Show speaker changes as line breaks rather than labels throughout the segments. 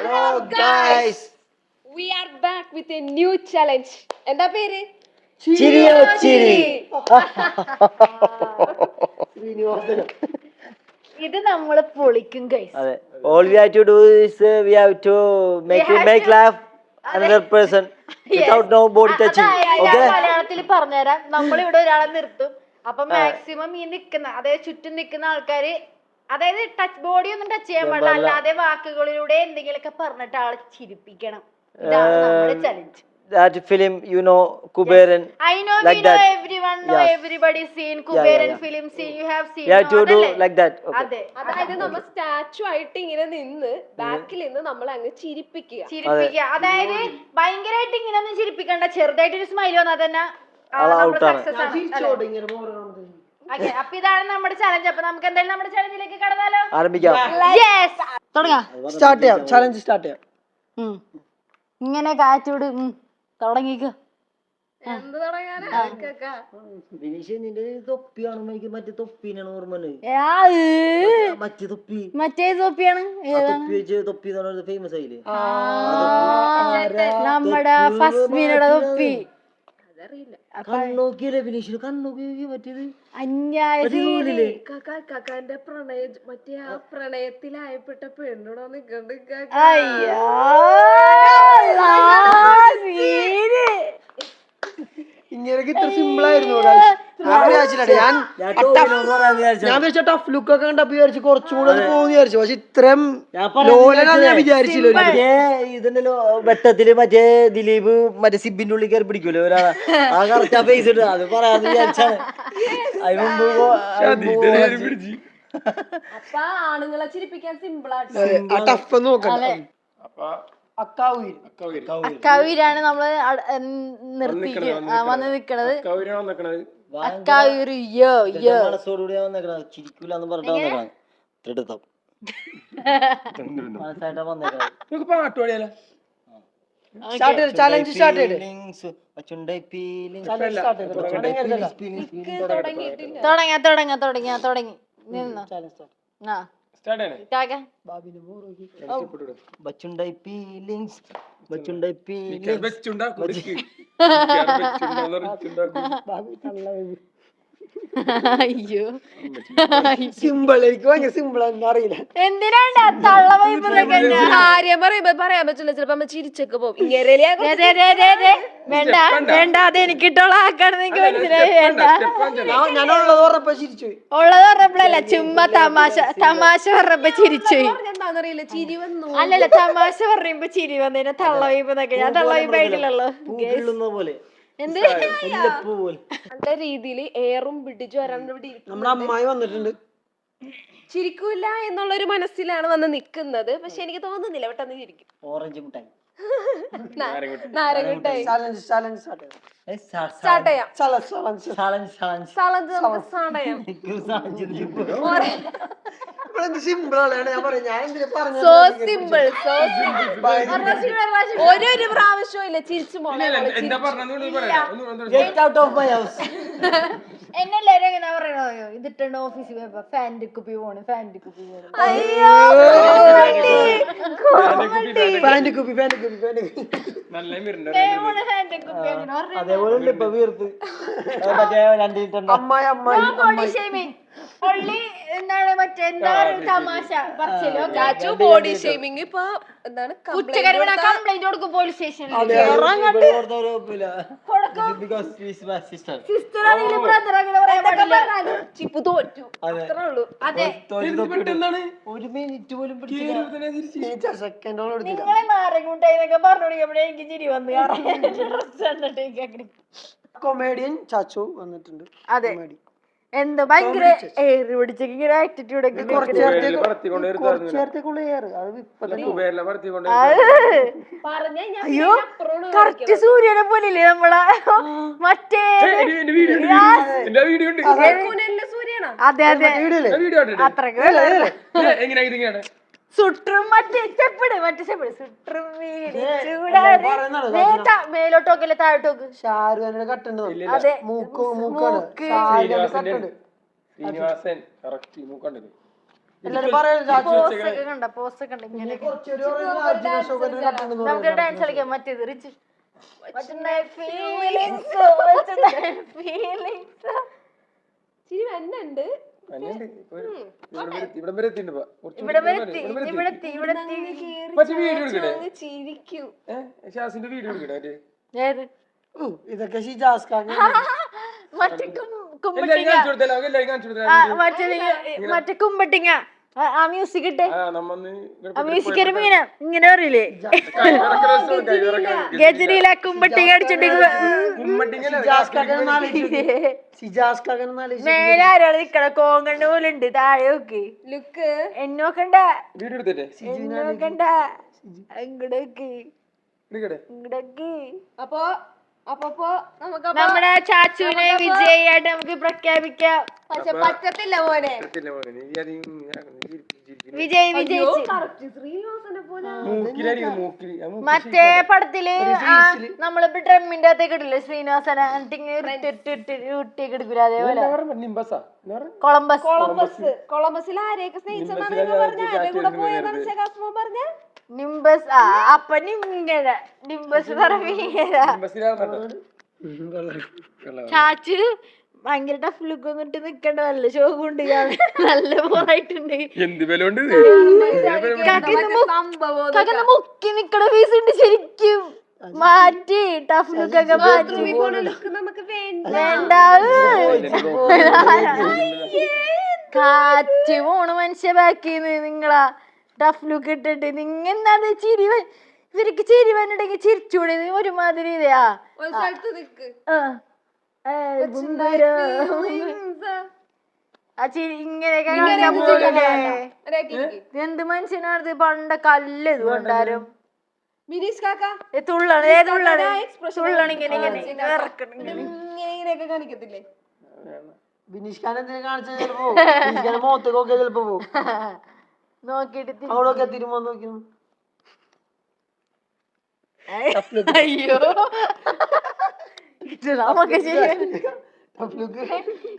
Hello guys.
We are back with a new challenge. എന്താ പേര്?
ചിരിയോ ചിരി.
ഇത് നമ്മള് പൊളിക്കും ഗൈസ്.
അതെ. All we have to do is we have to make laugh another person without no body touching. Okay?
മലയാളത്തിൽ പറഞ്ഞുതരാം. നമ്മളിവിടെ ഒരാളെ നിർത്തും. അപ്പൊ മാക്സിമം ഈ നിക്കുന്ന അതായത് ചുറ്റും നിൽക്കുന്ന ആൾക്കാര് അതായത് ടച്ച് ബോഡി ഒന്നും ടച്ച് ചെയ്യാൻ പാടില്ല, അല്ലാതെ വാക്കുകളിലൂടെ എന്തെങ്കിലുമൊക്കെ പറഞ്ഞിട്ട് ആളെ ചിരിപ്പിക്കണം. ഇതാണ് നമ്മുടെ challenge.
That film, you know, Kuberan.
I know, like we know that. Everyone know, yes. Everybody seen Kuberan film scene. You have seen.
You have to do like that.
അതെ.
അതായത് നമ്മൾ സ്റ്റാച്ചു ആയിട്ട് ഇങ്ങനെ നിന്ന് ബാക്കിൽ നിന്ന് നമ്മൾ അങ്ങ് ചിരിപ്പിക്കുക.
അതായത് ഭയങ്കരമായിട്ട് ഇങ്ങനെ ഒന്നും ചിരിപ്പിക്കണ്ട, ചെറുതായിട്ട് ഒരു സ്മൈൽ വന്നാൽ തന്നെ സക്സസ് ആണ്. അപ്പൊ ഇതാണ് നമ്മുടെ ചലഞ്ച്. അപ്പൊ നമുക്ക് എന്തായാലും നമ്മുടെ ചലഞ്ചിലേക്ക് കടന്നാലോ?
ആരംഭിക്കാം.
തുടങ്ങാം.
സ്റ്റാർട്ട് ചെയ്യാം. ചലഞ്ച് സ്റ്റാർട്ട് ചെയ്യാം.
ഇങ്ങനെ കാറ്റോട് തുടങ്ങിക്കോ.
എന്ത് തുടങ്ങാനാ?
നിന്റെ തൊപ്പി കാണുമ്പോ എനിക്ക് മറ്റേ തൊപ്പിനാണ് ഓർമ്മ. മറ്റേ തൊപ്പി,
മറ്റേ തൊപ്പിയാണ്
തൊപ്പി ഫേമസ് ആയില്ലേ,
നമ്മുടെ ഫസ്മിനയുടെ തൊപ്പി.
കണ്ണോക്കിയല്ലേ ബിനീഷിന്, കണ്ണോക്കി മറ്റേത്
കാക്കാന്റെ മറ്റേ ആ പ്രണയത്തിലായപ്പെട്ട പെണ്ണോടോ നിക്കണ്ട്.
ഇങ്ങനെയൊക്കെ ഇത്ര സിമ്പിൾ ആയിരുന്നു. ഞാൻ വിചാരിച്ച ടഫ് ലുക്ക് ഒക്കെ കണ്ടപ്പോ വിചാരിച്ചു കുറച്ചും കൂടെ പോകുന്നു വിചാരിച്ചു. പക്ഷെ ഇത്രയും ലോലനാന്ന് ഞാൻ വിചാരിച്ചില്ല.
ഇതുണ്ടല്ലോ വെട്ടത്തില് മറ്റേ ദിലീപ് മറ്റേ സിബിന്റെ ഉള്ളിൽ കയറി പിടിക്കൂലോ ഒരാളെ, ആ കറക്റ്റ് ആ ഫേസ് ഇട്ട് അത് പറയാന്ന് വിചാരിച്ചാണ്. അതിന് മുമ്പ്
അപ്പൊ ആണുങ്ങളെ ചിരിപ്പിക്കാൻ സിമ്പിൾ ആയിട്ട്
ടഫ് ഒന്ന് നോക്കാം.
അക്കാവൂരാണ് നമ്മള് വന്ന് നിക്കണത്.
മനസ്സോടുകൂടി വന്നേക്കണത്, ചിരിക്കൂലെന്ന് പറഞ്ഞിട്ട് വന്നേക്കണം. തൃടുത്തം മനസ്സായിട്ടാ വന്നേക്കണത്.
പാട്ട് പാടിയാലോ? ചലഞ്ച് സ്റ്റാർട്ട് ചെയ്ത്
തുടങ്ങി നിന്നോ. അയ്യോ
സിമ്പിൾ, എനിക്ക് ഭയങ്കര സിമ്പിൾ ആണെന്ന് അറിയില്ല.
എന്തിനാണ്ട് തള്ള
കാര്യം പറയാൻ പറ്റില്ല. ചിലപ്പോ നമ്മ ചിരിച്ചൊക്കെ പോകും.
വേണ്ട വേണ്ട, അത് എനിക്കിട്ടോളം ആക്കാണെന്ന് എനിക്ക് മനസ്സിലായി. വേണ്ട,
ഞാൻ ഉള്ളത് പറഞ്ഞപ്പോ ചിരിച്ചു.
ഉള്ളത് പറഞ്ഞപ്പോഴല്ല, ചുമ്മാ തമാശ പറഞ്ഞപ്പോ ചിരിച്ചു.
എന്താന്നറിയില്ല, ചിരി വന്നു.
അല്ലല്ല, തമാശ പറയുമ്പോ ചിരി വന്നതിനെ തള്ള വൈബെന്നൊക്കെ. ഞാൻ തള്ള വൈബായിട്ടില്ലല്ലോ. എന്ത്
നല്ല രീതിയില് എയറും പിടിച്ചു വരാണ്ട്
നമ്മുടെ അമ്മായി വന്നിട്ടുണ്ട്.
ചിരിക്കൂല എന്നുള്ളൊരു മനസ്സിലാണ് വന്ന് നിക്കുന്നത്. പക്ഷെ എനിക്ക് തോന്നുന്നില്ല പെട്ടെന്ന് ചിരിക്കും.
ഓറഞ്ച് മുട്ടായി,
നാരങ്ങട്ടായി.
സ്റ്റാർട്ട് ചെയ്യാം. ഒരു പ്രാവശ്യം ഇല്ല ചിരിച്ചു പോണേ.
എന്നെല്ലാരും എങ്ങനെ പറയണോ, ഇതിട്ടുണ്ട് ഓഫീസിൽ പോയപ്പോ ഫാൻ്റെ കുപ്പി പോണ്, ഫാൻ്റെ കുപ്പി പോണ്.
അതേപോലെ ഇപ്പൊ വീർത്ത്
എന്താണ് മറ്റേ എന്താ തമാശ പറച്ചിലോ
ബോഡി ഷേമിങ്. ഇപ്പൊ എന്താണ്
കംപ്ലൈന്റ് കൊടുക്കും പോലീസ് സ്റ്റേഷനിൽ. സിസ്റ്റർ ആണെങ്കിലും ബ്രദർ അങ്ങനെ പറയാൻ പാടില്ല.
ചിപ്പ് തോറ്റു, അത്രേ ഉള്ളൂ.
അതെ,
ഒരു മിനിറ്റ് പോലും
നിങ്ങളെ മാറിക്കൊണ്ടൊക്കെ പറഞ്ഞു തുടങ്ങിയപ്പോഴേ എനിക്ക് ചിരി വന്നു.
കൊമേഡിയൻ ചാച്ചു വന്നിട്ടുണ്ട്.
അതെ, എന്താ ഭയങ്കര എയർ പിടിച്ചൊക്കെ ഇങ്ങനെ ആറ്റിറ്റ്യൂഡ് ഒക്കെ അയ്യോ കറക്റ്റ് സൂര്യനെ പോലില്ലേ നമ്മളെ മറ്റേ. അതെ അതെ, അത്രക്ക് സുട്ടും മറ്റേ സുട്ടും മേലോട്ടോക്കല്ലേ താഴോട്ടോക്ക്.
ഷാരൂഖിന്റെ കട്ടുണ്ട്.
അതെ,
മൂക്കാണ്.
ശ്രീനിവാസൻ കറക്റ്റ് മൂക്കണ്ടത്.
എല്ലാരും പറയാം
പോസ്റ്റൊക്കെ കണ്ട പോസ്റ്റൊക്കെ ഉണ്ട് ഇങ്ങനെ നമുക്ക് ഡാൻസ് കളിക്കാം മറ്റേത് റിച്ച്
ചിരി വന്നുണ്ട് ചിരിക്കൂ
ഇതൊക്കെ ഷിജാസ്കാക്ക്
മറ്റേ കുമ്പട്ടിങ്ങ ആ മ്യൂസിക് ഇട്ടേ ആ മ്യൂസിക് ഇങ്ങനെ ഇങ്ങനെ അറിയില്ലേ ഗജരിയില കുമ്പട്ടിങ്ങ അടിച്ചിട്ടുണ്ടെങ്കിൽ മേലെ ആരാണ് നിക്കണ കോങ്കണ്ണ പോലെ ഉണ്ട് താഴെ നോക്ക്
ലുക്ക്
എന്നോക്കണ്ട എന്നോക്കണ്ട ഇങ്ങടക്ക് ഇങ്ങടക്ക്
അപ്പൊ നമുക്ക്
നമ്മുടെ ചാച്ചുവിനെ വിജയിയായിട്ട് നമുക്ക് പ്രഖ്യാപിക്കാം
പക്ഷെ പറ്റത്തില്ല മോനെ
വിജയ് വിജയിച്ച്
ശ്രീനിവാസനെ പോലെ
മറ്റേ പടത്തില് നമ്മളിപ്പോ ഡ്രമ്മിന്റെ അകത്തേക്ക് ഇടില്ലേ ശ്രീനിവാസന ഊട്ടിയൊക്കെ എടുക്കൂല അതേപോലെ
കൊളംബസിൽ ആരെയൊക്കെ സ്നേഹിച്ചെന്നാണ് പറഞ്ഞ ആരുടെ കൂടെ പോയതാണ് ശകാസ്മോ പറഞ്ഞ
നിംബസ് അപ്പൊ നിംബസ് ചാച്ചു ഭയങ്കര ടഫ് ലുക്ക് ഒന്നിട്ട് നിക്കണ്ട നല്ല ഷോക്കുണ്ട് നല്ല പോറായിട്ടുണ്ട് മുക്കി നിക്കണ പീസ് ഉണ്ട് ശരിക്കും മാറ്റി ടഫ് ലുക്ക് ഒക്കെ മാറ്റി
നമുക്ക്
വേണ്ട കാറ്റ് പോണ് മനുഷ്യ ബാക്കിന്ന് നിങ്ങളാ ടഫ് ലുക്ക് ഇട്ടിട്ട് നിങ്ങ എന്താ ചിരി ഇവർക്ക് ചിരി വന്നിട്ടെങ്കിൽ ചിരിച്ചൂടെ ഒരുമാതിരി ഇതാ ഇങ്ങനെയൊക്കെ എന്ത് മനുഷ്യനാണ് പണ്ട കല്ല് ഇത് കൊണ്ടാരും
കാണിക്കത്തില്ലേ
ബിനീഷ് ഖാൻ എന്തിനാ കാണിച്ചാൽ ചിലപ്പോ മുഖത്തൊക്കെ ചിലപ്പോ പോകും
നോക്കിട്ട്
അവളൊക്കെ തിരുമ്പോ നോക്കി
അയ്യോ നമുക്ക്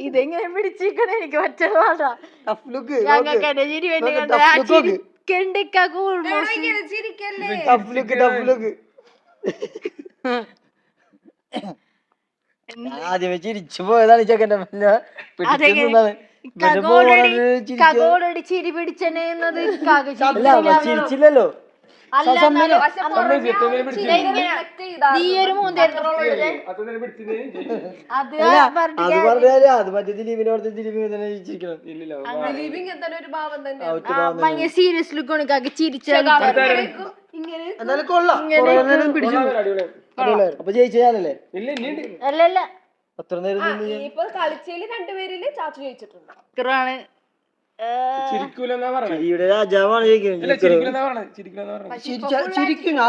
ഇതെങ്ങനെ പിടിച്ചിരിക്കണ എനിക്ക് പറ്റുന്ന ഞങ്ങൾക്ക് എന്റെ ചിരി വേണ്ടി
ആദ്യമേ ചിരിച്ചു പോയതാണ് ചെക്കൻ്റെ
ചിരി പിടിച്ചെന്നത്
ചിരിച്ചില്ലല്ലോ അത് മറ്റേ ദിലീപിനോട്
ഭയങ്കര സീരിയസ് ലുക്ക് ചിരിച്ച
അപ്പൊ ജയിച്ചാണല്ലേ
അല്ലല്ല
അത്ര നേരം
ഇപ്പൊ കളിച്ചതില് രണ്ടുപേരില് ചാച്ചു ജയിച്ചിട്ടുണ്ട്
രാജാവാണ്
ചിരിക്കും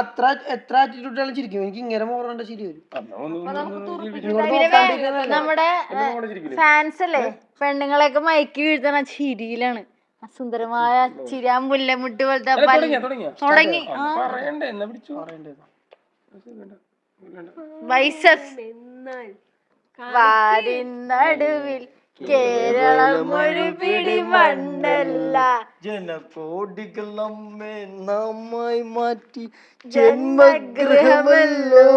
എത്ര ആറ്റിറ്റ്യൂഡാണ് ചിരിക്കും എനിക്ക് ഇങ്ങനെ മോറണ്ട ചിരി വരും
നമ്മുടെ ഫാൻസ് അല്ലേ പെണ്ണുങ്ങളെയൊക്കെ മയക്കി വീഴ്ത്തണ ചിരിയിലാണ് സുന്ദരമായ ചിരി ആ മുല്ലമുട്ട് പോലത്തെ തുടങ്ങി വാരിനടുവിൽ കേരളം ഒരു പിടി മണ്ണല്ല
ജനകോടികൾ നമ്മെ നന്നായി മാറ്റി ജന്മഗൃഹമല്ലോ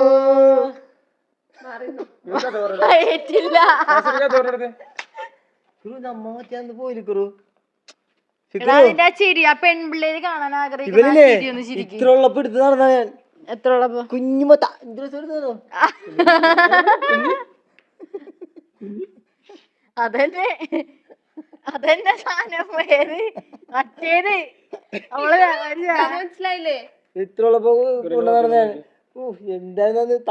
അതിന്റെ ആ ചിരി ആ പെൺപിള്ളേര് കാണാൻ ആഗ്രഹിക്കുന്ന
ഇത്ര ഉള്ളപ്പോ എടുത്ത് നടന്ന ഞാൻ
എത്ര ഉള്ളപ്പോ
കുഞ്ഞുമത്ത
അതന്നെ സാധനം പേര് മറ്റേത്
മനസ്സിലായില്ലേ
ഇത്ര ഉള്ളപ്പോ കൊണ്ട് നടന്ന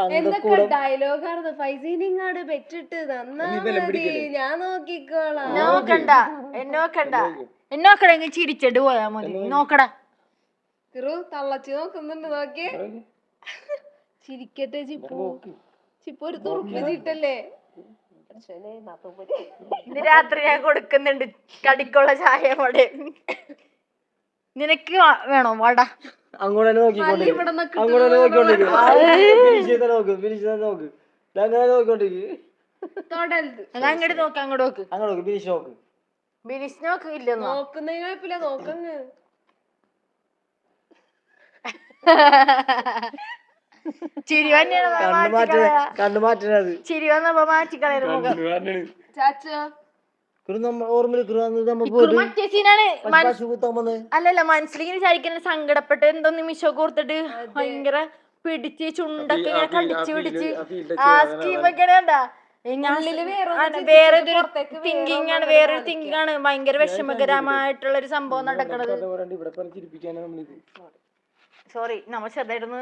എന്തൊക്കെ ഡയലോഗാണ് ഫൈസീനിങ്ങാട് പെറ്റിട്ട് ഞാൻ നോക്കിക്കോളാം
എന്നോക്കടെങ്കിൽ ചിരിച്ചിട്ട് പോയാ മതി നോക്കടാ
തള്ളച്ചു നോക്കുന്നുണ്ട് നോക്കിയേ ചിരിക്കട്ടെ ചിപ്പോ ഒരു തുറപ്പ് ചീട്ടല്ലേ
ഇന്ന് രാത്രി ഞാൻ കൊടുക്കുന്നുണ്ട് കടിക്കുള്ള ചായ വടെ നിനക്ക് വേണോ വട
അങ്ങോട്ട്
അങ്ങോട്ട് നോക്ക്
അങ്ങോട്ട് നോക്ക് ബിനീഷ് നോക്ക്
ബിനീഷ് നോക്ക് ഇല്ലെന്നോ?
നോക്കുന്നതിന് കുഴപ്പമില്ല, നോക്കങ്ങ്.
ചിരി തന്നെയാണ്
കണ്ണു മാറ്റണത്.
ചിരി വന്നപ്പോ മാറ്റിക്കളയൊരു മുഖം.
ചാച്ചോ
മറ്റേ സീനാണ്. അല്ലല്ല, മനസ്സിലിങ്ങനെ വിചാരിക്കുന്ന സങ്കടപ്പെട്ട് എന്തോ നിമിഷമൊക്കെ ഓർത്തിട്ട് ഭയങ്കര പിടിച്ച് ചുണ്ടൊക്കെ ഇങ്ങനെ കടിച്ചു പിടിച്ച് ആ സ്കീമൊക്കെയാണ് കണ്ടാ. വേറൊരു തിങ്കിങ് ആണ്, വേറൊരു തിങ്കിങ് ആണ്. ഭയങ്കര വിഷമകരമായിട്ടുള്ള ഒരു സംഭവം നടക്കണത്. സോറി, നമ്മൾ ചെറുതായിട്ടൊന്ന്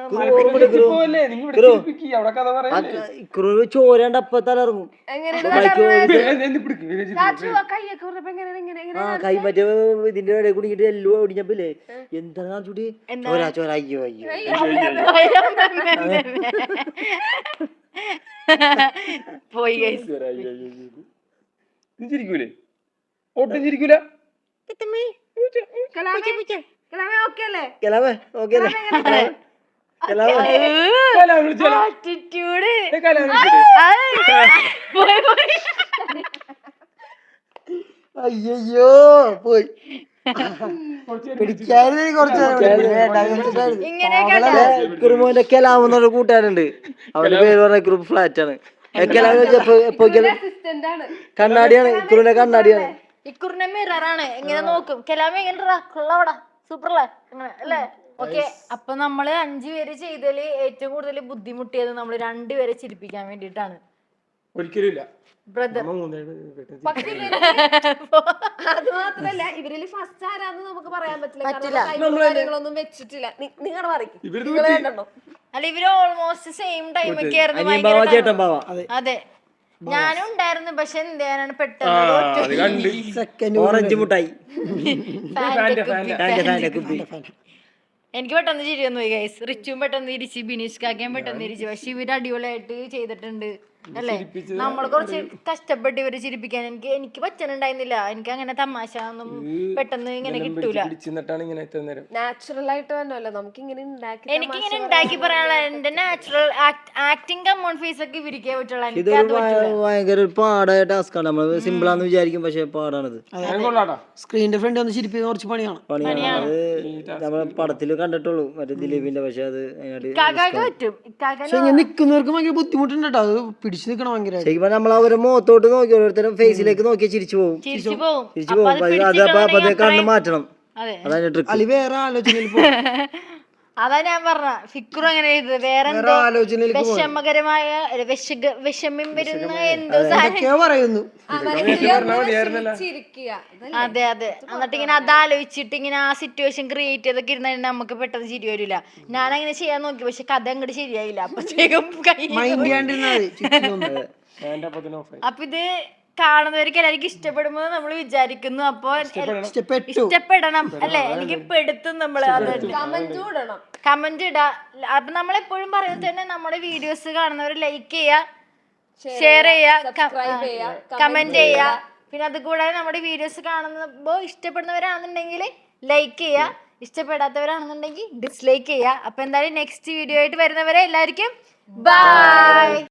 ചോരണ്ട് അപ്പൊ തലറങ്ങും. കൈ മറ്റേ ഇതിന്റെ ഇടയിൽ കുടിക്കിട്ട് എല്ലോ ഓടിഞ്ഞപ്പില്ലേ എന്താണ് ചൂടി ചോര ചോര. അയ്യോ അയ്യോ
പോയി.
ചിരിക്കൂലേ? ഒട്ടും ചിരിക്കൂല.
ആറ്റിറ്റ്യൂഡ്
അയ്യോ പോയി പിടിക്കാതെ
കുറുമോന്റെ കലാമെന്നൊരു കൂട്ടുകാരുണ്ട്. അവന്റെ പേര് പറഞ്ഞ ഗ്രൂപ്പ് ഫ്ലാറ്റ് ആണ്. കണ്ണാടിയാണ് ഇക്കുറിന്റെ കണ്ണാടിയാണ്.
ഇക്കുറിന്റെ മിററാണ്. ഇങ്ങനെ നോക്കും കലാമ എങ്ങനെ കൊള്ളാവടാ സൂപ്പറല്ലേ അല്ലേ? ഓക്കെ, അപ്പൊ നമ്മള് 5 പേര് ചെയ്തതില് ഏറ്റവും കൂടുതൽ ബുദ്ധിമുട്ടിയത് നമ്മൾ 2 പേരെ ചിരിപ്പിക്കാൻ വേണ്ടിട്ടാണ്.
ഒരിക്കലും
ബ്രദർ
അത് മാത്രല്ല, ഇവരില് ഫസ്റ്റ് ആരാന്ന് നമുക്ക് പറയാൻ പറ്റില്ല. കാര്യങ്ങളൊന്നും വെച്ചിട്ടില്ല. നിങ്ങളുടെ പറയും
അല്ല, ഇവര് ഓൾമോസ്റ്റ് സെയിം ടൈം ഒക്കെ ആയിരുന്നു. അതെ, ഞാനും ഉണ്ടായിരുന്നു. പക്ഷെ എന്ത് ചെയ്യാനാണ് പെട്ടെന്ന്
ഓറഞ്ച് മുട്ടായി
എനിക്ക് പെട്ടെന്ന് ചിരി വന്നു പോയി ഗൈസ്. റിച്ചും പെട്ടെന്ന് തിരിച്ച്, ബിനീഷ് കാക്കയും പെട്ടെന്ന് തിരിച്ചു. പക്ഷെ ഇവര് അടിപൊളിയായിട്ട് ചെയ്തിട്ടുണ്ട് അല്ലേ? നമ്മൾ കുറച്ച് കഷ്ടപ്പെട്ട് ഇവര് ചിരിപ്പിക്കാൻ. എനിക്ക് പറ്റുന്നുണ്ടായിരുന്നില്ല. എനിക്ക് അങ്ങനെ തമാശ ഒന്നും പെട്ടെന്ന് ഇങ്ങനെ കിട്ടൂല.
നാച്ചുറൽ ആയിട്ട് തന്നെയല്ലോ നമുക്ക് ഇങ്ങനെ
എനിക്കിങ്ങനെ ഉണ്ടാക്കി പറയാനുള്ള എന്റെ നാച്ചുറൽ ആക്ടിങ് കമ്മോൺ ഫേസ് ഒക്കെ ഇവരിക്കേ പറ്റുള്ളൂ.
ഭയങ്കര പാടായ ടാസ്ക് ആണ്. നമ്മള് സിമ്പിൾ ആണെന്ന് വിചാരിക്കും, പക്ഷെ പാടാണത്.
സ്ക്രീനിന്റെ ഫ്രണ്ട് ഒന്ന് ചിരിപ്പിക്കാൻ കുറച്ച് പണിയാണ്.
അത് നമ്മളെ പടത്തില് കണ്ടിട്ടുള്ളൂ മറ്റേ ദിലീപിന്റെ. പക്ഷെ അത്
നിക്കുന്നവർക്ക് ഭയങ്കര ബുദ്ധിമുട്ടുണ്ട് കേട്ടോ. അത് പിടിച്ചു നിക്കണം ഭയങ്കര.
ശരിക്കും നമ്മൾ അവരെ മുഖത്തോട്ട് നോക്കി ഓരോരുത്തരും ഫേസിലേക്ക് നോക്കി ചിരിച്ചു പോകും. അത് അപ്പൊ കണ്ണ് മാറ്റണം. അതാണ് ട്രിക്ക്.
അല്ലെ വേറെ ആലോചനയിൽ
അതാ ഞാൻ പറഞ്ഞ ഫിക്രു അങ്ങനെ ചെയ്തത്. വേറെ എന്തോ വിഷമകരമായ വിഷമം വരുന്ന എന്തോ
പറയുന്നു.
അതെ അതെ, എന്നിട്ട് ഇങ്ങനെ അതാലോചിച്ചിട്ട് ഇങ്ങനെ ആ സിറ്റുവേഷൻ ക്രിയേറ്റ് ചെയ്തൊക്കെ ഇരുന്ന നമുക്ക് പെട്ടെന്ന് ചിരി വരില്ല. ഞാൻ അങ്ങനെ ചെയ്യാൻ നോക്കി, പക്ഷെ കഥ അങ്ങോട്ട് ശരിയായില്ല. അപ്പൊ ഇത് കാണുന്നവർക്ക് എല്ലാവർക്കും ഇഷ്ടപ്പെടുമ്പോ നമ്മൾ വിചാരിക്കുന്നു. അപ്പൊ ഇഷ്ടപ്പെടണം അല്ലെ? എനിക്ക് പെടുത്തും നമ്മള്. കമന്റ് ഇടാ. അപ്പൊ നമ്മളെപ്പോഴും പറയുന്നത് തന്നെ നമ്മുടെ വീഡിയോസ് കാണുന്നവർ ലൈക്ക് ചെയ്യാ, ഷെയർ ചെയ്യാ, കമന്റ് ചെയ്യാ. പിന്നെ അതുകൂടാതെ നമ്മുടെ വീഡിയോസ് കാണുമ്പോ ഇഷ്ടപ്പെടുന്നവരാണെന്നുണ്ടെങ്കിൽ ലൈക്ക് ചെയ്യാ, ഇഷ്ടപ്പെടാത്തവരാണെന്നുണ്ടെങ്കിൽ ഡിസ്ലൈക്ക് ചെയ്യാ. അപ്പൊ എന്തായാലും നെക്സ്റ്റ് വീഡിയോ ആയിട്ട് വരുന്നവരെ എല്ലാവർക്കും ബൈ.